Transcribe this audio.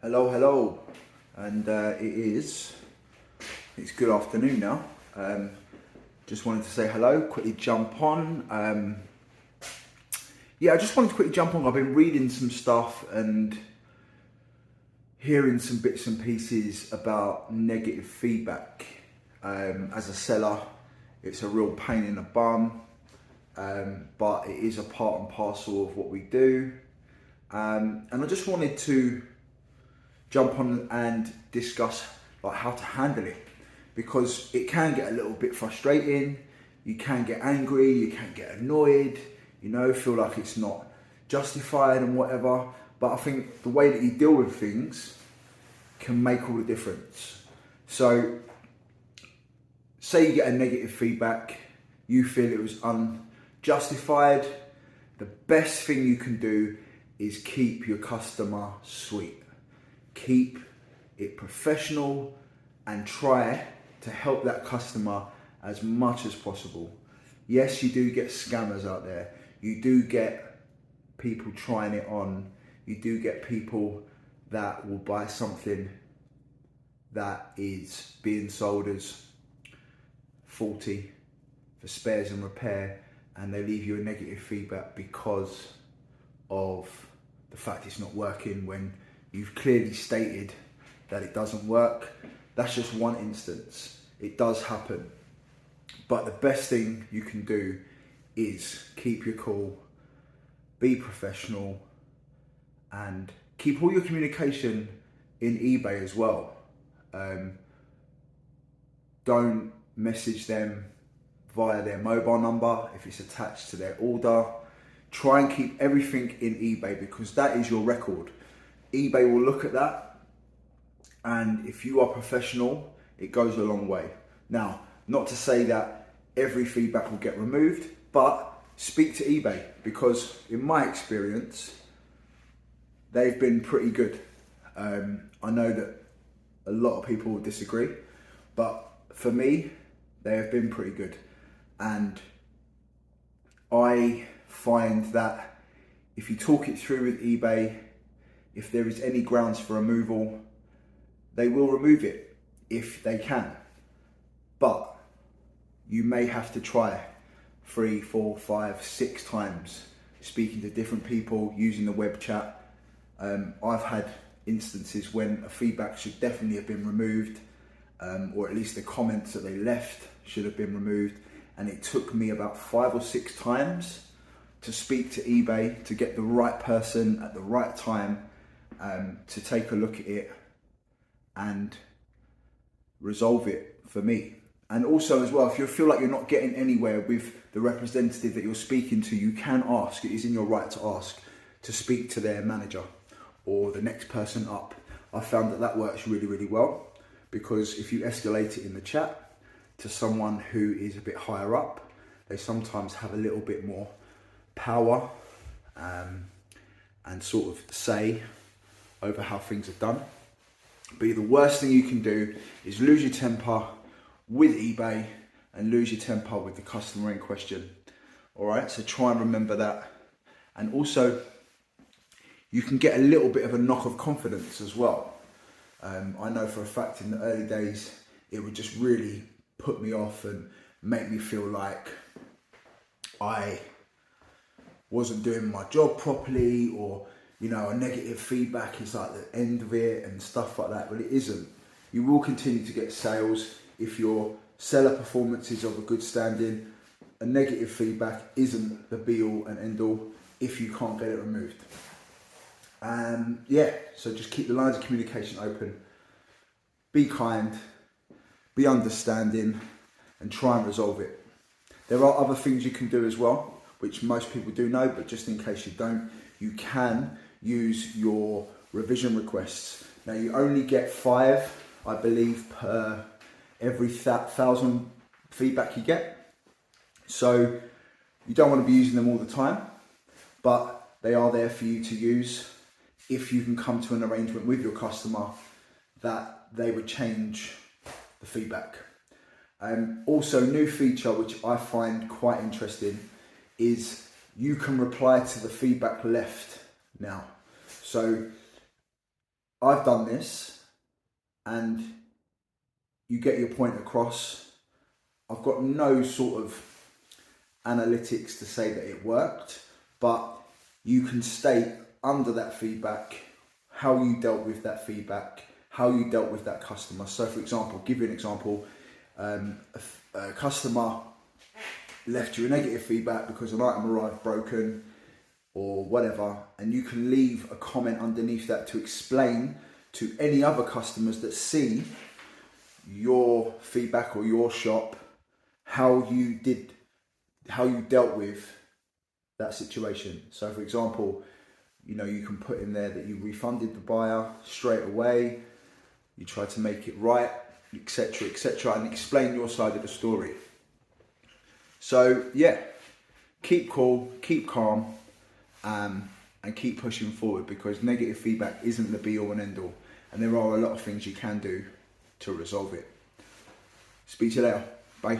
Hello, and it's good afternoon now. Just wanted to say hello, quickly jump on. I just wanted to quickly jump on. I've been reading some stuff and hearing some bits and pieces about negative feedback. As a seller, it's a real pain in the bum, but it is a part and parcel of what we do. And I just wanted to jump on and discuss how to handle it, because it can get a little bit frustrating. You can get angry, you can get annoyed, feel like it's not justified and whatever. But I think the way that you deal with things can make all the difference. So say you get a negative feedback, you feel it was unjustified, the best thing you can do is keep your customer sweet. Keep it professional and try to help that customer as much as possible. Yes, you do get scammers out there. You do get people trying it on. You do get people that will buy something that is being sold as faulty for spares and repair, and they leave you a negative feedback because of the fact it's not working when you've clearly stated that it doesn't work. That's just one instance. It does happen. But the best thing you can do is keep your cool, be professional, and keep all your communication in eBay as well. Don't message them via their mobile number if it's attached to their order. Try and keep everything in eBay, because that is your record. eBay will look at that, and if you are professional, it goes a long way. Now, not to say that every feedback will get removed, but speak to eBay, because in my experience, they've been pretty good. I know that a lot of people will disagree, but for me, they have been pretty good. And I find that if you talk it through with eBay, if there is any grounds for removal, they will remove it if they can. But you may have to try 3, 4, 5, 6 times, speaking to different people, using the web chat. I've had instances when a feedback should definitely have been removed, or at least the comments that they left should have been removed. And it took me about 5 or 6 times to speak to eBay to get the right person at the right time, to take a look at it and resolve it for me. And also as well, if you feel like you're not getting anywhere with the representative that you're speaking to, you can ask. It is in your right to ask to speak to their manager or the next person up. I found that works really, really well, because if you escalate it in the chat to someone who is a bit higher up, they sometimes have a little bit more power and sort of say over how things are done. But the worst thing you can do is lose your temper with eBay and lose your temper with the customer in question. All right, so try and remember that. And also, you can get a little bit of a knock of confidence as well. I know for a fact in the early days, it would just really put me off and make me feel like I wasn't doing my job properly, or a negative feedback is like the end of it and stuff like that. But it isn't. You will continue to get sales if your seller performance is of a good standing. A negative feedback isn't the be all and end all if you can't get it removed. So just keep the lines of communication open. Be kind, be understanding, and try and resolve it. There are other things you can do as well, which most people do know, but just in case you don't, you can use your revision requests. Now, you only get 5, I believe, per every 1,000 feedback you get. So you don't want to be using them all the time, but they are there for you to use if you can come to an arrangement with your customer that they would change the feedback. Also, new feature which I find quite interesting is you can reply to the feedback left now. So I've done this, and you get your point across. I've got no sort of analytics to say that it worked, but you can state under that feedback how you dealt with that feedback, how you dealt with that customer. So for example, give you an example, a customer left you a negative feedback because an item arrived broken or whatever, and you can leave a comment underneath that to explain to any other customers that see your feedback or your shop how you dealt with that situation. So for example, you can put in there that you refunded the buyer straight away, you tried to make it right, etc., and explain your side of the story. So yeah, keep cool, keep calm, and keep pushing forward, because negative feedback isn't the be all and end all, and there are a lot of things you can do to resolve it. Speak to you later. Bye.